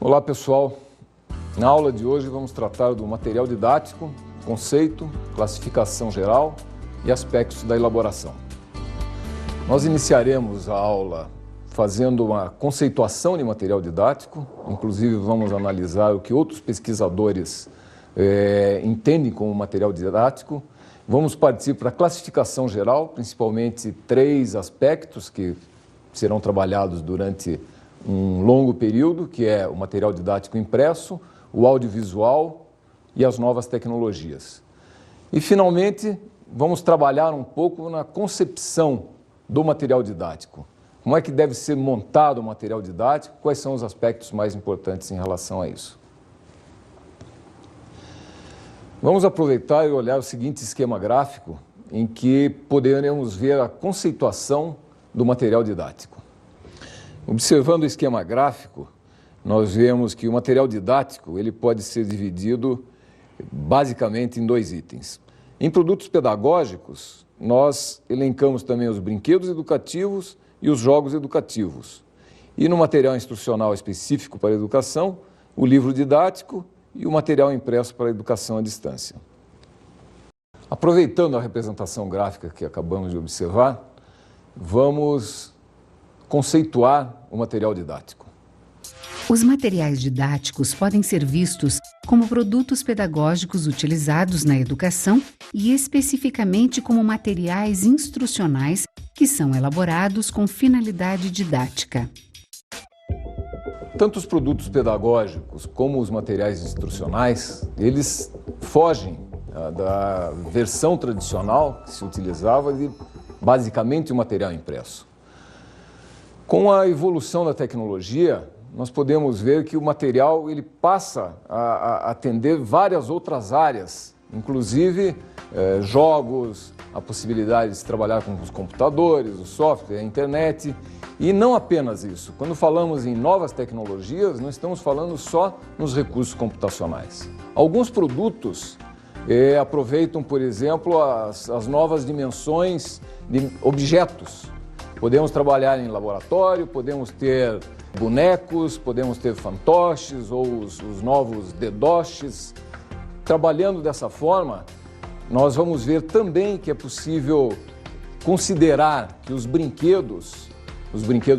Olá pessoal, na aula de hoje vamos tratar do material didático, conceito, classificação geral e aspectos da elaboração. Nós iniciaremos a aula fazendo uma conceituação de material didático, inclusive vamos analisar o que outros pesquisadores entendem como material didático. Vamos partir para a classificação geral, principalmente 3 aspectos que serão trabalhados durante um longo período, que é o material didático impresso, o audiovisual e as novas tecnologias. E, finalmente, vamos trabalhar um pouco na concepção do material didático. Como é que deve ser montado o material didático, quais são os aspectos mais importantes em relação a isso. Vamos aproveitar e olhar o seguinte esquema gráfico, em que poderemos ver a conceituação do material didático. Observando o esquema gráfico, nós vemos que o material didático ele pode ser dividido basicamente em 2 itens. Em produtos pedagógicos, nós elencamos também os brinquedos educativos e os jogos educativos. E no material instrucional específico para a educação, o livro didático e o material impresso para a educação à distância. Aproveitando a representação gráfica que acabamos de observar, vamos conceituar o material didático. Os materiais didáticos podem ser vistos como produtos pedagógicos utilizados na educação e especificamente como materiais instrucionais que são elaborados com finalidade didática. Tanto os produtos pedagógicos como os materiais instrucionais, eles fogem da versão tradicional que se utilizava de basicamente o material impresso. Com a evolução da tecnologia, nós podemos ver que o material ele passa a atender várias outras áreas, inclusive jogos, a possibilidade de se trabalhar com os computadores, o software, a internet. E não apenas isso. Quando falamos em novas tecnologias, não estamos falando só nos recursos computacionais. Alguns produtos aproveitam, por exemplo, as novas dimensões de objetos. Podemos trabalhar em laboratório, podemos ter bonecos, podemos ter fantoches ou os novos dedoches. Trabalhando dessa forma, nós vamos ver também que é possível considerar que os brinquedos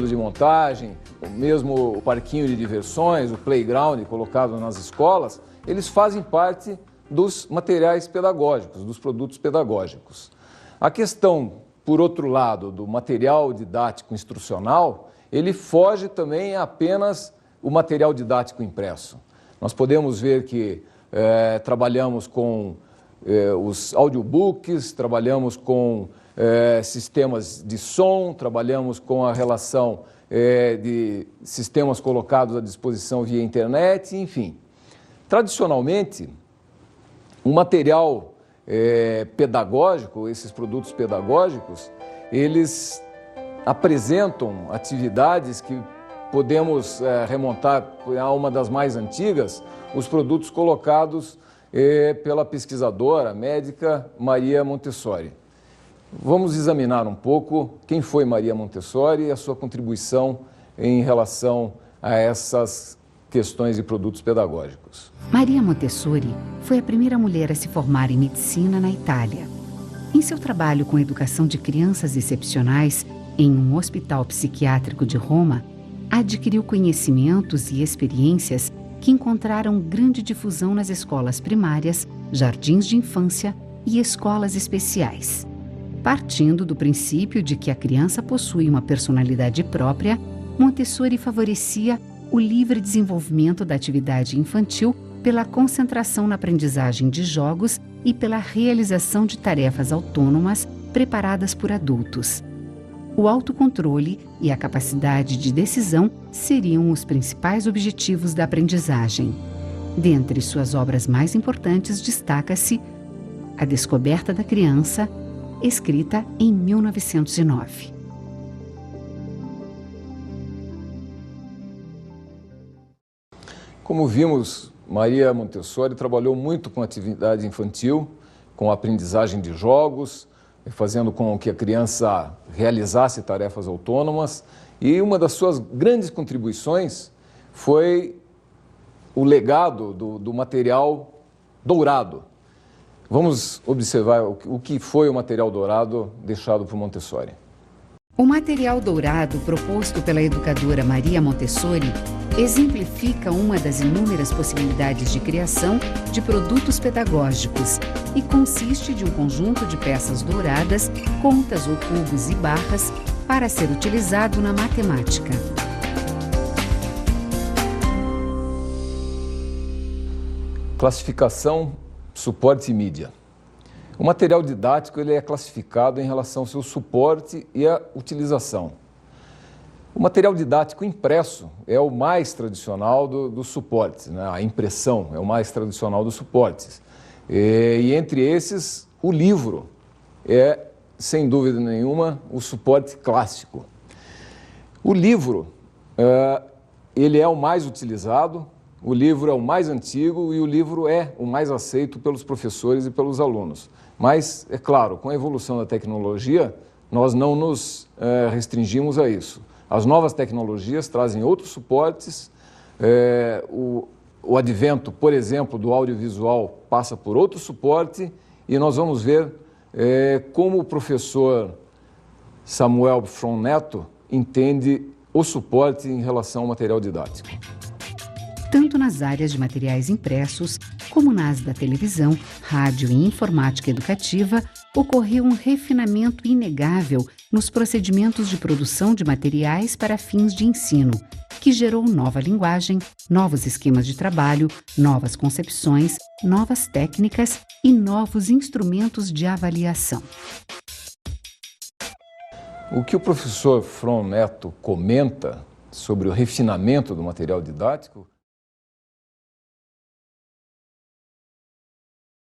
de montagem, ou mesmo o parquinho de diversões, o playground colocado nas escolas, eles fazem parte dos materiais pedagógicos, dos produtos pedagógicos. A questão, por outro lado, do material didático instrucional, ele foge também a apenas o material didático impresso. Nós podemos ver que trabalhamos com os audiobooks, trabalhamos com sistemas de som, trabalhamos com a relação de sistemas colocados à disposição via internet, enfim. Tradicionalmente, o material pedagógico, esses produtos pedagógicos, eles apresentam atividades que podemos remontar a uma das mais antigas, os produtos colocados pela pesquisadora médica Maria Montessori. Vamos examinar um pouco quem foi Maria Montessori e a sua contribuição em relação a essas questões de produtos pedagógicos. Maria Montessori foi a primeira mulher a se formar em medicina na Itália. Em seu trabalho com a educação de crianças excepcionais em um hospital psiquiátrico de Roma, adquiriu conhecimentos e experiências que encontraram grande difusão nas escolas primárias, jardins de infância e escolas especiais. Partindo do princípio de que a criança possui uma personalidade própria, Montessori favorecia o livre desenvolvimento da atividade infantil pela concentração na aprendizagem de jogos e pela realização de tarefas autônomas preparadas por adultos. O autocontrole e a capacidade de decisão seriam os principais objetivos da aprendizagem. Dentre suas obras mais importantes destaca-se A Descoberta da Criança, escrita em 1909. Como vimos, Maria Montessori trabalhou muito com atividade infantil, com a aprendizagem de jogos, fazendo com que a criança realizasse tarefas autônomas. E uma das suas grandes contribuições foi o legado do material dourado. Vamos observar o que foi o material dourado deixado por Montessori. O material dourado proposto pela educadora Maria Montessori exemplifica uma das inúmeras possibilidades de criação de produtos pedagógicos e consiste de um conjunto de peças douradas, contas ou cubos e barras para ser utilizado na matemática. Classificação, suporte e mídia. O material didático ele é classificado em relação ao seu suporte e a utilização. O material didático impresso é o mais tradicional dos suportes, né? A impressão é o mais tradicional dos suportes. E entre esses, o livro é, sem dúvida nenhuma, o suporte clássico. O livro, ele é o mais utilizado, o livro é o mais antigo e o livro é o mais aceito pelos professores e pelos alunos. Mas, é claro, com a evolução da tecnologia, nós não nos restringimos a isso. As novas tecnologias trazem outros suportes, o advento, por exemplo, do audiovisual passa por outro suporte e nós vamos ver como o professor Samuel Fron Neto entende o suporte em relação ao material didático. Tanto nas áreas de materiais impressos, como nas da televisão, rádio e informática educativa, ocorreu um refinamento inegável nos procedimentos de produção de materiais para fins de ensino, que gerou nova linguagem, novos esquemas de trabalho, novas concepções, novas técnicas e novos instrumentos de avaliação. O que o professor Fron Neto comenta sobre o refinamento do material didático